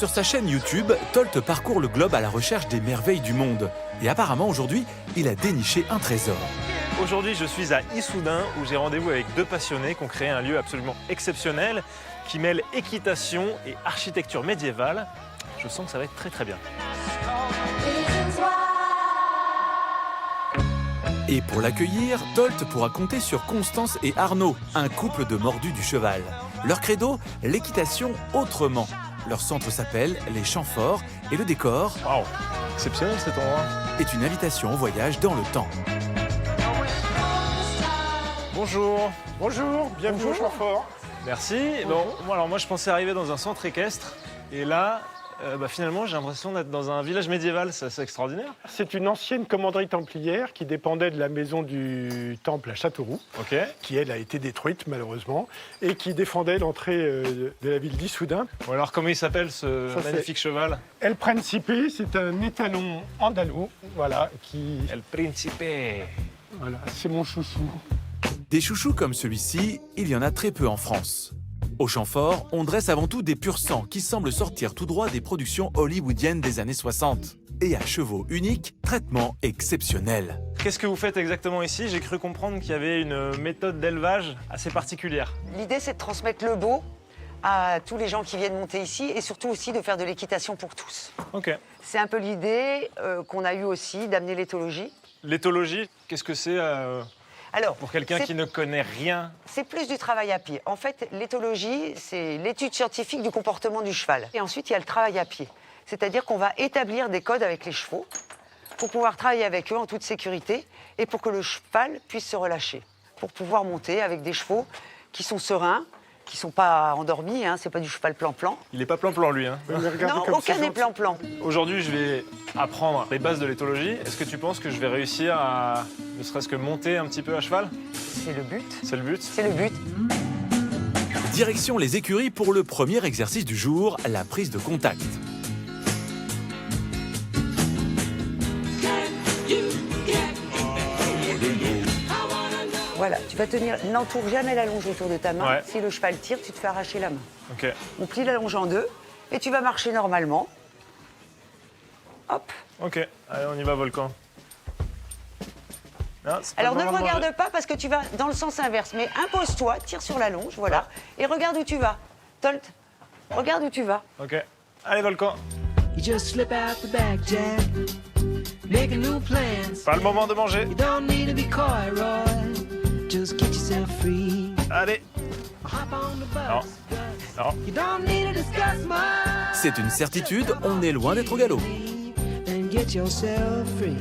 Sur sa chaîne YouTube, Tolt parcourt le globe à la recherche des merveilles du monde. Et apparemment aujourd'hui, il a déniché un trésor. Aujourd'hui, je suis à Issoudun où j'ai rendez-vous avec deux passionnés qui ont créé un lieu absolument exceptionnel qui mêle équitation et architecture médiévale. Je sens que ça va être très très bien. Et pour l'accueillir, Tolt pourra compter sur Constance et Arnaud, un couple de mordus du cheval. Leur credo, l'équitation autrement. Leur centre s'appelle les Champs Forts et le décor Waouh, exceptionnel cet endroit. est une invitation au voyage dans le temps. Bonjour. Bonjour, bienvenue au Champ Fort. Merci. Bon, alors moi je pensais arriver dans un centre équestre et là, finalement j'ai l'impression d'être dans un village médiéval, c'est assez extraordinaire. C'est une ancienne commanderie templière qui dépendait de la maison du temple à Châteauroux, Ok. qui elle a été détruite malheureusement, et qui défendait l'entrée de la ville d'Issoudun. Bon, alors comment il s'appelle ce Ça, c'est- magnifique cheval? El Principe, c'est un étalon andalou, voilà, El Principe. voilà, c'est mon chouchou. Des chouchous comme celui-ci, il y en a très peu en France. Au Champ Fort, on dresse avant tout des pur sang qui semblent sortir tout droit des productions hollywoodiennes des années 60. Et à chevaux uniques, traitement exceptionnel. Qu'est-ce que vous faites exactement ici? J'ai cru comprendre qu'il y avait une méthode d'élevage assez particulière. L'idée, c'est de transmettre le beau à tous les gens qui viennent monter ici et surtout aussi de faire de l'équitation pour tous. Ok. C'est un peu l'idée qu'on a eue aussi d'amener l'éthologie. L'éthologie, qu'est-ce que c'est Alors, pour quelqu'un c'est- qui ne connaît rien? c'est plus du travail à pied. En fait, l'éthologie, c'est l'étude scientifique du comportement du cheval. Et ensuite, il y a le travail à pied. C'est-à-dire qu'on va établir des codes avec les chevaux pour pouvoir travailler avec eux en toute sécurité et pour que le cheval puisse se relâcher. Pour pouvoir monter avec des chevaux qui sont sereins, qui ne sont pas endormis, hein, c'est pas du cheval plan-plan. Il n'est pas plan-plan lui. Hein. Mais regardez Non, comme aucun c'est n'est gentil. plan-plan. Aujourd'hui, je vais apprendre les bases de l'éthologie. Est-ce que tu penses que je vais réussir à ne serait-ce que monter un petit peu à cheval? C'est le but. C'est le but. C'est le but. Direction les écuries pour le premier exercice du jour, la prise de contact. Voilà, tu vas tenir, n'entoure jamais la longe autour de ta main. Ouais. Si le cheval tire, tu te fais arracher la main. Ok. On plie la longe en deux et tu vas marcher normalement. Hop. Ok. Allez, on y va, Volcan. Non, c'est pas Alors le ne me moment de manger. regarde pas parce que tu vas dans le sens inverse. Mais impose-toi, tire sur la longe, voilà. Et regarde où tu vas. Tolt, regarde où tu vas. Ok. Allez, Volcan. You just slip out the back, Jack. Making new plans. Pas le moment de manger. You don't need to be coy, Roy. Just get yourself free. Allez. Hop on the Non. bus. Non. You don't need to discuss much. C'est une certitude, on est loin d'être au galop. And get yourself free.